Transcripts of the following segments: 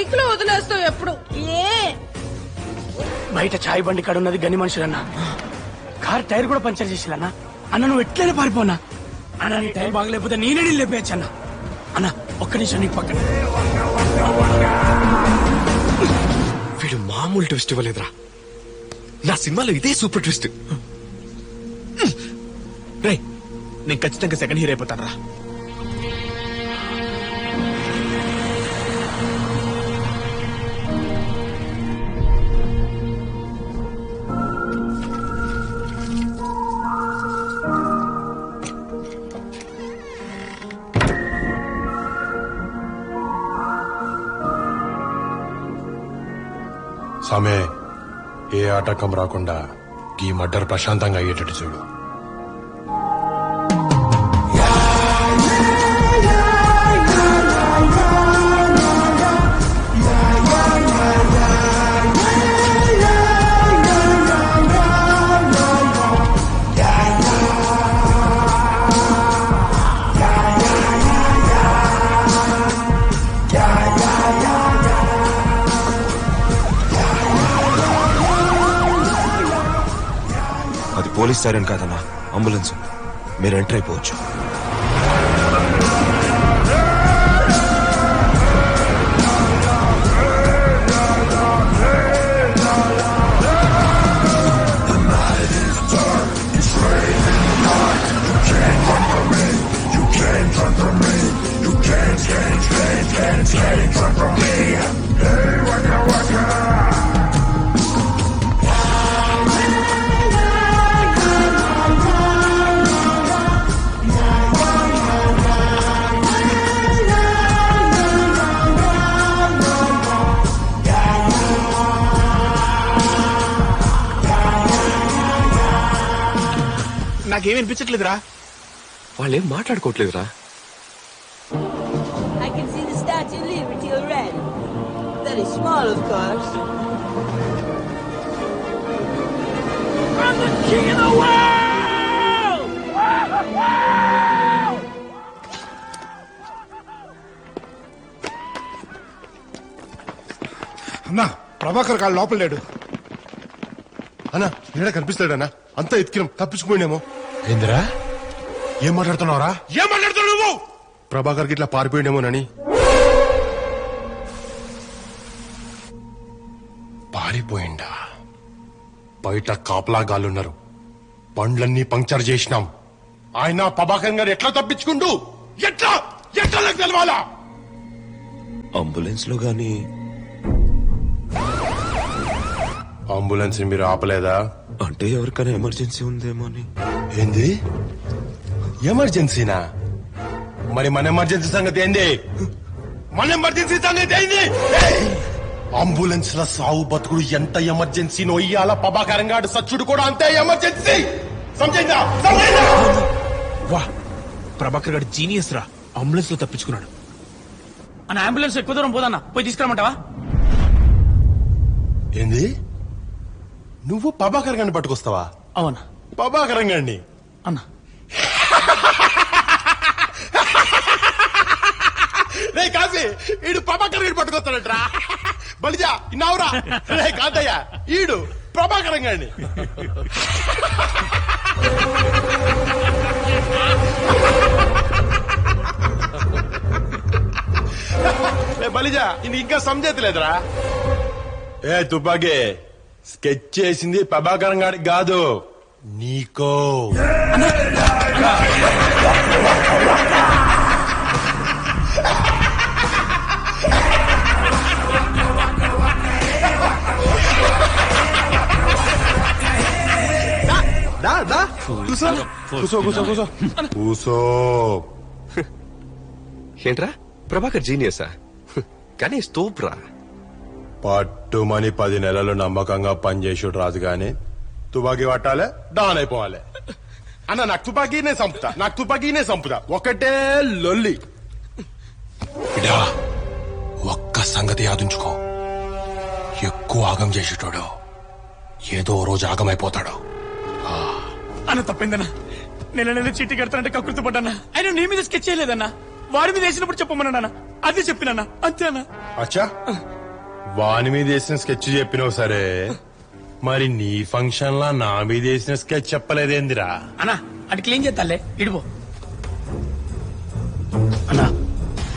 Bike లో వదిలేస్తావు ఎప్పుడు బయట చాయ్ బండి కాడ ఉన్నది గని మనుషులన్నా. కార్ టైర్ కూడా పంచర్ చేసిలన్నా. అన్న నువ్వు ఎట్లయినా పారిపోనా అన్న. నీ టైర్ బాగలేకపోతే నేనే లేపేయచ్చు అన్న. అన్న ఒక్క నిమిషం నీకు పక్కన. వీడు మామూలు ట్విస్ట్ ఇవ్వలేదురా. నా సినిమాలో ఇదే సూపర్ ట్విస్ట్. రే నేను ఖచ్చితంగా సెకండ్ హీరో అయిపోతాను రా. సమే ఏ ఆటంకం రాకుండా ఈ మర్డర్ ప్రశాంతంగా అయ్యేటట్టు చూడు. పోలీస్ సైరన్ కాదన్నా, అంబులెన్స్. మీరు ఎంటర్ అయిపోవచ్చు. నాకేం వినిపించట్లేదురా. వాళ్ళేం మాట్లాడుకోవట్లేదురా. I can see the Statue of Liberty already. Very small, of course. I'm the king of the world! అన్నా ప్రభాకర్ కాళ్ళు లోపల లేడు. అన్నా ఏడా కనిపిస్తాడన్నా. అంతా ఎత్తికినాం, తప్పించుకుపోయినేమో. ఏందిరా ఏం మాట్లాడుతున్నావురా? ఏం మాట్లాడుతున్నావు నువ్వు? ప్రభాకర్ కి ఇట్లా పారిపోయినేమోనని. పారిపోయిందా? బయట కాపలా గాలున్నారు, బండ్లన్నీ పంక్చర్ చేసినాం. ఆయన ప్రభాకర్ గారు ఎట్లా తప్పించుకుంటూ ఎట్లా ఎట్లా నాకు తెలవాలా? అంబులెన్స్ లో గానీ. అంబులెన్స్ మీరు ఆపలేదా? అంటే ఎవరికైనా ఎమర్జెన్సీ ఉందేమో అని. ఏంది ఎమర్జెన్సీనా? మరి మన ఎమర్జెన్సీ సంగతి ఏంది? మన ఎమర్జెన్సీ సంగతి ఏంది? అంబులెన్స్ ల సావు బతుకుడు ఎంత ఎమర్జెన్సీనో ఇయ్యాల ప్రభాకరం గాడు సచ్చుడు కూడా అంతే ఎమర్జెన్సీ. సమజైందా? వా, ప్రభాకర్ గారు జీనియస్ రా. అంబులెన్స్ లో తప్పించుకున్నాడు. అన్న అంబులెన్స్ ఎక్కువ దూరం పోదన్నా, పోయి తీసుకురమ్మంటావా? ఏంది నువ్వు ప్రభాకర్ గారిని పట్టుకొస్తావా? అవునా ప్రభాకరం గారిని అన్నా. రే కాసి ఈడు ప్రభాకర్ గారిని పట్టుకొస్తాడట్రా. బలిజా ఇన్నావురా? రే కాదయ్యా, ఈడు ప్రభాకరం గారిని. బలిజా ఇది ఇంకా సంజేతలేదురా. ఏ తుపాకి స్కెచ్ చేసింది ప్రభాకరం గారికి కాదు, నీకో. కూసో. ఏంట్రా ప్రభాకర్ జీనియసా? కానీ స్తూప్రా. పట్టుమని 10 నెలలు నమ్మకంగా పనిచేసాడు రాజు గాని తుపాకీ పట్టాలే, డాన్ అయిపోవాలి. అన్న నాకు తుపాకీనే సంపుతా, ఒకటే లొల్లి. ఒక్క సంగతి యాదుంచుకో, ఎక్కువ ఆగం చేసేటోడు ఏదో రోజు ఆగమైపోతాడు. అన్న తప్పిందన్నా, నెల చీటీ కడతానంటే కకృతి పడ్డానా. ఆయన నీ మీద స్కెచ్ చేయలేదన్నా, వాడి మీద వేసినప్పుడు చెప్పమన్నా. అది చెప్పినన్నా, అంతేనా? అచ్చా వాని మీద వేసిన స్కెచ్ చెప్పినావు సరే, మరి నీ ఫంక్షన్ లా నా మీద వేసిన స్కెచ్ చెప్పలేదేందిరా? అన్నా అటు క్లీన్ చేస్తాలే ఇడిపో అన్నా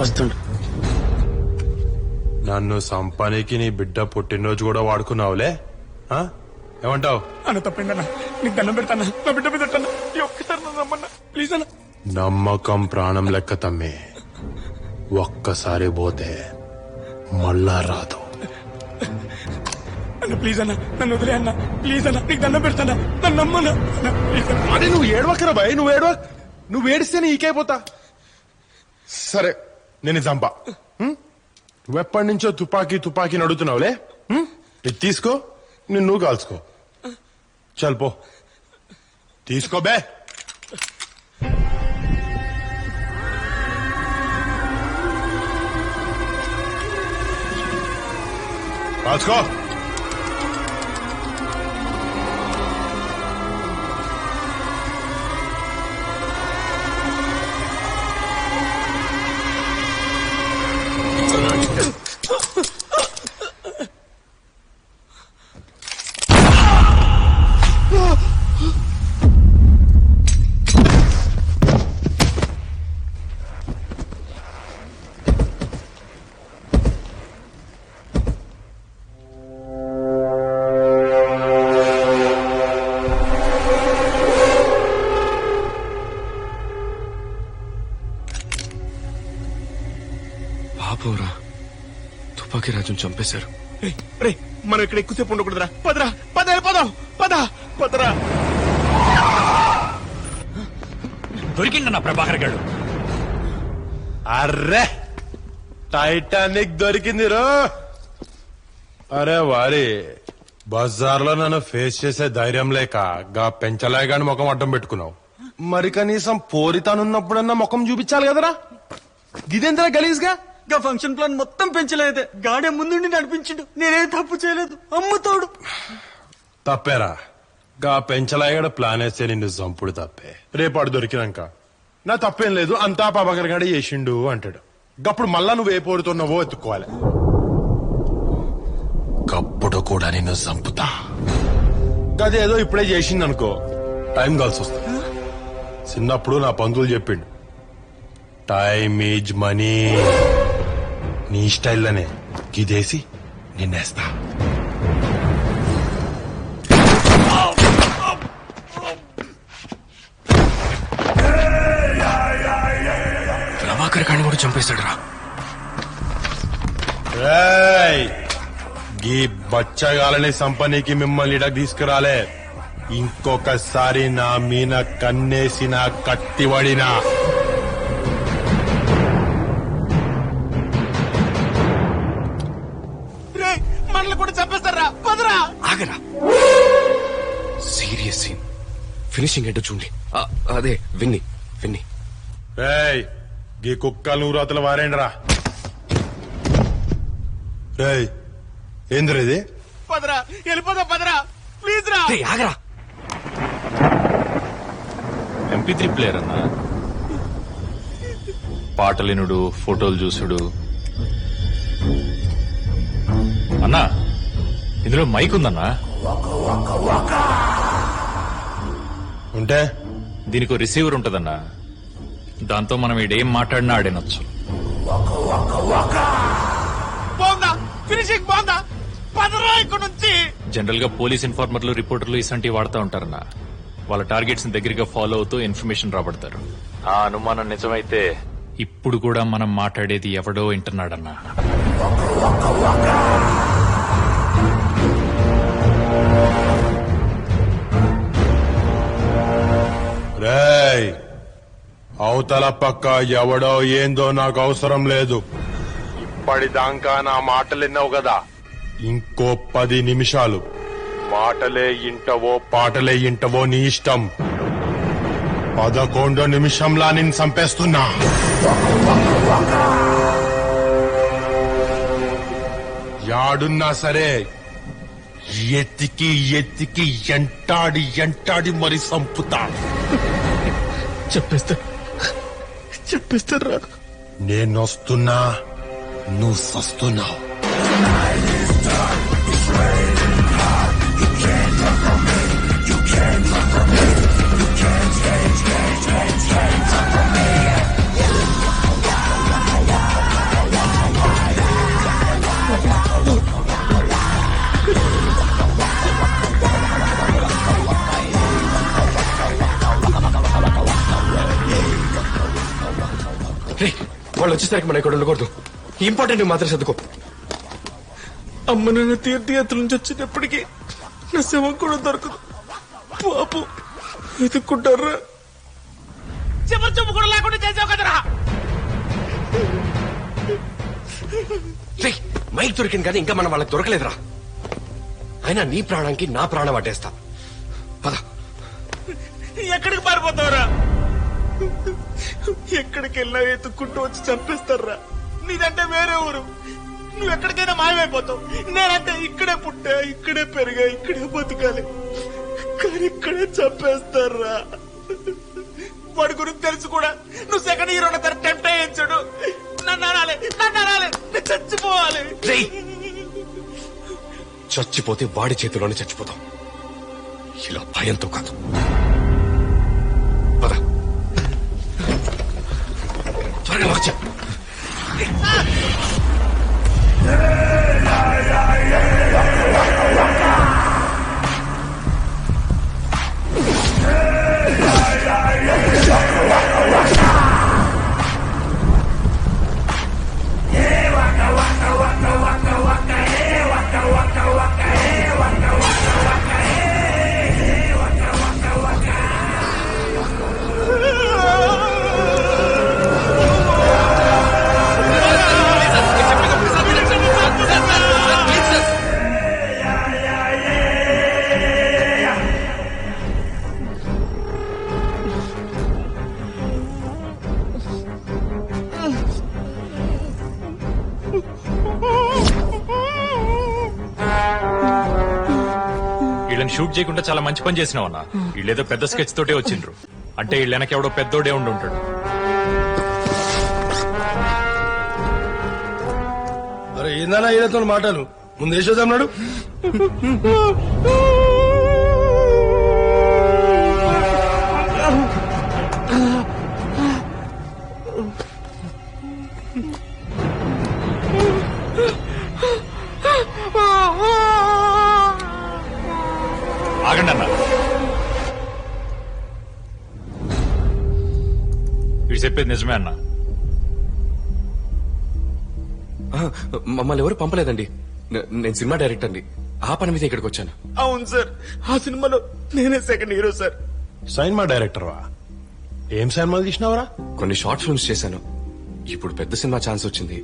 వస్తుండు. నన్ను సంపానికి నీ బిడ్డ పుట్టినరోజు కూడా వాడుకున్నావులే. ఆ? ఏమంటావు? అన్న తప్పిందన్నా, నీకు దండం పెడతానా, నా బిడ్డ మీద పెట్టన్నా, ఈ ఒక్కసారి నన్ను నమ్మన్నా ప్లీజ్ అన్న. నమ్మకం ప్రాణం లెక్క తమ్మి, ఒక్కసారి పోతే మళ్ళా రాదు. అన్న ప్లీజ్ అన్న, నన్ను వదిలే అన్న ప్లీజ్ అన్న, నీకు దండం పెడతానా, నన్ను నమ్మన్నా అన్న, ప్లీజ్ అన్న. అరే నువ్వు ఏడవకరా భయ్, నువ్వు ఏడిస్తే నీకైపోతా. సరే నేను చంపా. నువ్వెప్పటి నుంచో తుపాకీ నడుతున్నావులే. ఇది తీసుకో, నువ్వు కాల్చుకో. చల్ పో, తీసుకో బే. కాల్చుకో. పాపంరా, తుపాకీ రాజుని చంపేశారు. రే మనం ఇక్కడ ఎక్కువసేపు ఉండకూడదురా. పదరా పదరా. దొరికిందన్న ప్రభాకర్ గారు. అర్రే టైటానిక్ దొరికింది రో. అరే వారి బజార్లో నన్ను ఫేస్ చేసే ధైర్యం లేక గా పెంచలేగాని ముఖం అడ్డం పెట్టుకున్నావు. మరి కనీసం పోరితానున్నప్పుడన్నా ముఖం చూపించాలి కదరా. గిదెంతరా గలీజ్గా. గా ఫంక్షన్ ప్లాన్ మొత్తం పెంచలేదే, గాడే ముందుండి నడిపించిండు, నేనే తప్పు చేయలేదు, అమ్ముతాడు. తప్పేరా, గా పెంచలాగాడు ప్లాన్ వేస్తే నిన్ను చంపుడు తప్పే. రేపాడు దొరికినాక నా తప్పేం లేదు, అంతా ప్రభాకర్ గాడే చేసిండు అంటాడు. గప్పుడు మళ్ళా నువ్వు ఏ పోరుతున్నావో ఎత్తుకోవాలి. గప్పుడు కూడా నిన్ను చంపుతా. గదేదో ఇప్పుడే చేసింది అనుకో, టైం కలిసి వస్తుంది. చిన్నప్పుడు నా పంతులు చెప్పిండు, టైమ్ ఈజ్ మనీ. నీ స్టైల్లోనే గిదేసి నిన్నేస్తా. ప్రభాకర్ గారిని కూడా చంపేశాడు రా. గీ బచ్చగాలని సంపనీకి మిమ్మల్ని ఇడకు తీసుకురాలే. ఇంకొకసారి నా మీన కన్నేసిన కత్తివడినా మనల్ని కూడా చంపేస్తారా? పదరా. ఆగరా, సీరియస్ సీన్. ఫినిషింగ్ ఏంటో చూడండి. అదే విన్ని. రేయ్ గీ కుక్కలు నూరాతలు వారేండ్రా. రేయ్ ఏంద్రా ఇది? పదరా, వెళ్ళిపోదా. పదరా ప్లీజ్ రా. ఆగరా. MP3 ప్లేయర్ అన్నా, పాటలినుడు, ఫోటోలు చూసుడు. అన్నా ఇందులో మైక్ ఉందన్నా. ఉంటే దీనికి రిసీవర్ ఉంటదన్నా, దాంతో మనం ఈడేం మాట్లాడినా ఆడేనొచ్చు. బాగుందా ఫినిషింగ్? బాగుందా? పదరా ఇక్కడ నుంచి. జనరల్ గా పోలీస్ ఇన్ఫార్మర్లు, రిపోర్టర్లు ఇసంటివి వాడుతూ ఉంటారన్నా. వాళ్ళ టార్గెట్స్ ని దగ్గరగా ఫాలో అవుతూ ఇన్ఫర్మేషన్ రాబడతారు. ఆ అనుమానం నిజమైతే ఇప్పుడు కూడా మనం మాట్లాడేది ఎవడో వింటున్నాడన్నా. రేయ్ అవతల పక్క ఎవడో ఏందో నాకు అవసరం లేదు. ఇప్పటిదాకా నా మాటలు విన్నావు కదా, ఇంకో 10 నిమిషాలు మాటలే ఇంటవో పాటలే ఇంటవో నీ ఇష్టం. 11వ నిమిషంలా నేను చంపేస్తున్నా. యాడున్నా సరే ఎత్తికి ఎంటాడి మరి చంపుతా. చెప్పేస్తారు రా. నేనొస్తున్నా, నువ్వు సస్తున్నావు. రే వాళ్ళు వచ్చేసరికి మనం ఇక్కడ ఉండకూడదు. ఇంపార్టెంట్ మాత్రం చదువుకో. అమ్మ నన్ను తీర్థయాత్ర నుంచి వచ్చేటప్పటికి నా శవం కూడా దొరకదు. పాపం వెతుక్కుంటారా? చివరి చూపు కూడా లేకుండా చేసావు కదరా. రే మైక్ దొరికింది కానీ ఇంకా మనం వాళ్ళకి దొరకలేదురా. అయినా నీ ప్రాణానికి నా ప్రాణం అడ్డేస్తా. పద. ఎక్కడికి పారిపోతావురా? ఎక్కడికి వెళ్ళినా ఎత్తుక్కుంటూ వచ్చి చంపేస్తారా. నీదంటే వేరే ఊరు, నువ్వు ఎక్కడికైనా మాయమైపోతావు. నేనంటే ఇక్కడే పుట్టా, ఇక్కడే పెరిగా, ఇక్కడే బతకాలి, కానీ ఇక్కడే చంపేస్తారా. వాడి గురించి తెలుసు కూడా నువ్వు సెకండ్ హీరో టెంప్ట్ అయ్యించాడు. నన్ను అనాలి, నేను చచ్చిపోవాలి. చచ్చిపోతే వాడి చేతిలోనే చచ్చిపోతాం, ఇలా భయంతో కాదు. పద త్వరగా వచ్చా. వీళ్ళని షూట్ చేయకుండా చాలా మంచి పని చేసినావు అన్న. వీళ్ళేదో పెద్ద స్కెచ్ తోటే వచ్చిండ్రు అంటే వీళ్ళ వెనక ఎవడో పెద్దోడే ఉండి ఉంటాడు. అరే ఏందన్నా ఈయనతో మాటలు ముందు వేసేదన్నాడు. ఆగండి అన్న. వీడు చెప్పేది నిజమే అన్న. మమ్మల్ని ఎవరు పంపలేదండి. నేను సినిమా డైరెక్టర్ని. ఆ పని మీద ఇక్కడికి వచ్చాను. అవును సార్, ఆ సినిమాలో నేనే second hero sir. Cinema director వా? ఏం సినిమాలు తీసినావరా? కొన్ని షార్ట్ ఫిల్మ్స్ చేశాను. ఇప్పుడు పెద్ద సినిమా ఛాన్స్ వచ్చింది,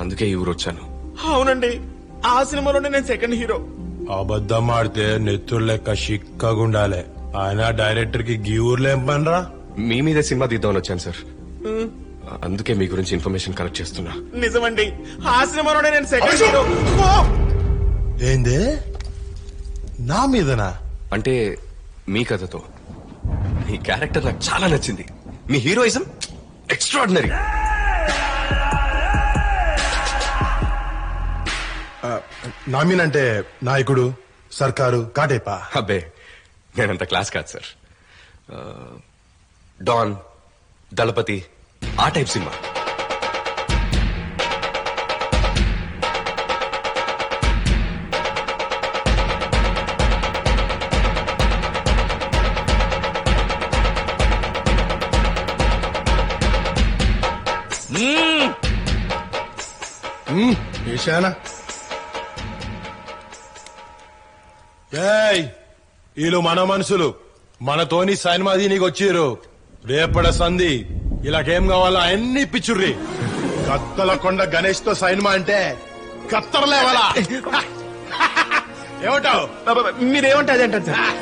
అందుకే ఈ ఊరు వచ్చాను. అవునండి, ఆ సినిమాలోనే నేను సెకండ్ హీరో. అబద్ధం ఆడితే నెత్తురు లెక్క చిక్కగుండాలే. ఆయన డైరెక్టర్ కి గీ ఊర్లో ఏం పనిరా? మీ మీదే సినిమా తీద్దామని వచ్చాను సార్. అందుకే మీ గురించి ఇన్ఫర్మేషన్ కలెక్ట్ చేస్తున్నా. నిజమండి, ఆ సినిమాలోనే నేను సెకండ్ హీరో. ఏంది నా మీదనా? అంటే మీ కథతో మీ క్యారెక్టర్ నాకు చాలా నచ్చింది. మీ హీరోయిజం ఎక్స్ట్రాడినరీ. నా మీనంటే నాయకుడు, సర్కారు, కాటేపా. అబ్బే నేనంత క్లాస్ కాదు సార్. డాన్, దళపతి ఆ టైప్ సినిమా. ఏషానా ఏయ్ వీళ్ళు మన మనుషులు, మనతోని సినిమా దీనికి వచ్చిర్రు. రేపడ సంధి ఇలాకేం కావాలో అన్ని పిచ్చుర్రి. కత్తల కొండ గణేష్ తో సినిమా అంటే కత్తరలేవాలా? ఏమంటావు? మీరేమంటే అదేంటారు సార్.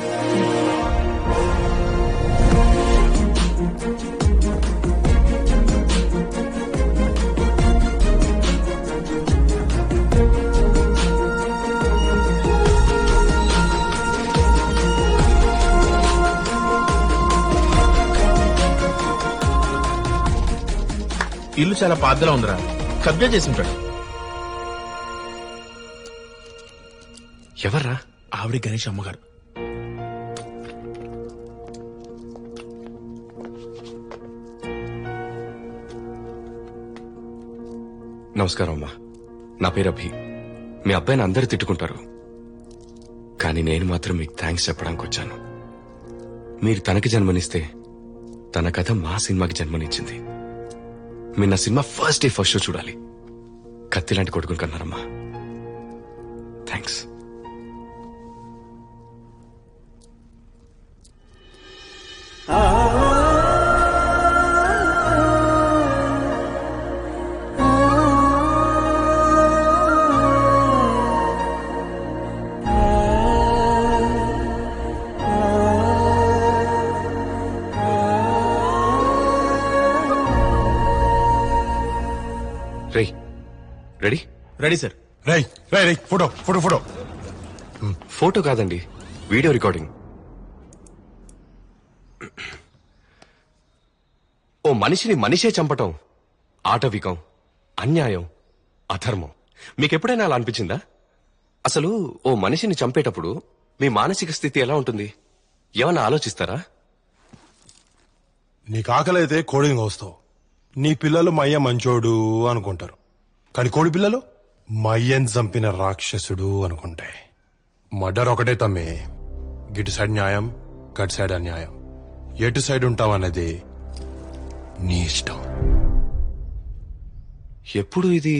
ఇల్లు చాలా పాతలా ఉందిరా, కబ్జా చేసి ఉంటాడు. ఎవర్రా? ఆవిడ గణేష్ అమ్మగారు. నమస్కారం అమ్మా, నా పేరు అభి. మీ అబ్బాయిని అందరూ తిట్టుకుంటారు, కానీ నేను మాత్రం మీకు థ్యాంక్స్ చెప్పడానికి వచ్చాను. మీరు తనకి జన్మనిస్తే తన కథ మా సినిమాకి జన్మనిచ్చింది. మీరు నా సినిమా ఫస్ట్ డే ఫస్ట్ షో చూడాలి. కత్తి లాంటి కొడుకుని కన్నారమ్మా. థ్యాంక్స్. రేయ్, రెడీ? Ready sir. రై రై రై ఫోటో ఫోటో ఫోటో. ఫోటో కాదండి, వీడియో రికార్డింగ్. ఓ మనిషిని మనిషే చంపటం ఆటవికం, అన్యాయం, అధర్మం. మీకెప్పుడైనా అలా అనిపించిందా? అసలు ఓ మనిషిని చంపేటప్పుడు మీ మానసిక స్థితి ఎలా ఉంటుంది? ఏమన్నా ఆలోచిస్తారా? నీకు ఆకలి అయితే కోడిని కోస్తావు. నీ పిల్లలు మయ్య మంచోడు అనుకుంటారు, కానీ కోడి పిల్లలు మయ్యని చంపిన రాక్షసుడు అనుకుంటాయి. మర్డర్ ఒకటే తమ్మి. గిటు సైడ్ న్యాయం, గట్ సైడ్ అన్యాయం. ఎటు సైడ్ ఉంటావన్నది నీ ఇష్టం. ఎప్పుడు ఇది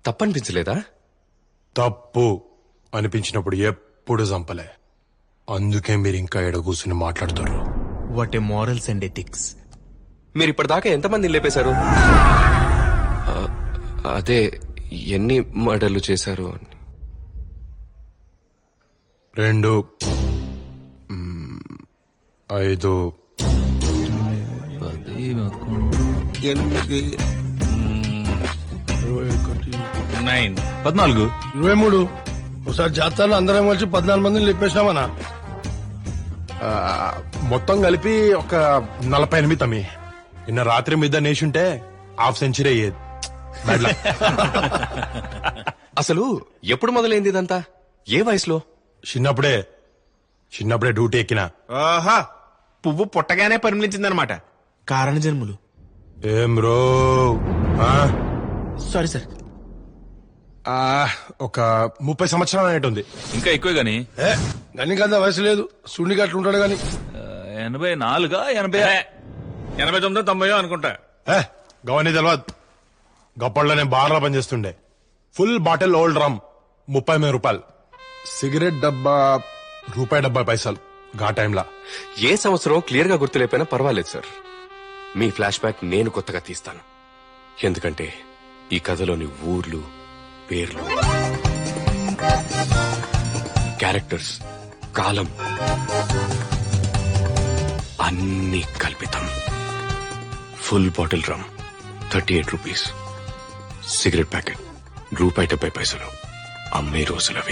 తప్పనిపించలేదా? తప్పు అనిపించినప్పుడు ఎప్పుడు చంపలే. అందుకే మీరు ఇంకా ఎడ కూర్చుని మాట్లాడతారు. What a morals and ethics. మీరు ఇప్పటిదాకా ఎంతమంది లేపేశారు? అదే ఎన్ని మర్డర్లు చేశారు అని. 2, 5, 14. 23. ఒకసారి జాతరలో అందరం కలిసి 14 మందిని లేపేసినామన్నా. మొత్తం కలిపి ఒక 48 తమ్మి. నిన్న రాత్రి మీద నేషుంటే హాఫ్ సెంచరీ అయ్యేది. Bad luck. అసలు ఎప్పుడు మొదలైంది ఇదంతా? ఏ వయసులో? చిన్నప్పుడే డ్యూటీ ఎక్కిన. ఆహా, పువ్వు పుట్టగానే పరిమళించిందనమాట. కారణ జన్ములు. ఏం రో సారీ సార్. ఒక 30 సంవత్సరాలు అనేటుంది. ఇంకా ఎక్కువ గాని గనికంత వయసు లేదు, సున్నికి అట్లా ఉంటాడు గాని. 84 89 90 అనుకుంటా. గవన్నీ తెలియదు. గప్పట్లో నేను బార్లో పనిచేస్తుండే. ఫుల్ బాటిల్ ఓల్డ్ రమ్ 30,000 రూపాయలు. సిగరెట్ డబ్బా ₹1.70 గా టైంలా. ఏ సంవత్సరం క్లియర్ గా గుర్తులేకపోయినా పర్వాలేదు సార్. మీ ఫ్లాష్ బ్యాక్ నేను కొత్తగా తీస్తాను. ఎందుకంటే ఈ కథలోని ఊర్లు, పేర్లు, క్యారెక్టర్స్, కాలం అన్ని కల్పితం. ఫుల్ బాటిల్ రమ్ 38 రూపీస్. Cigarette packet ₹1.70. అమ్మే రోజులవి.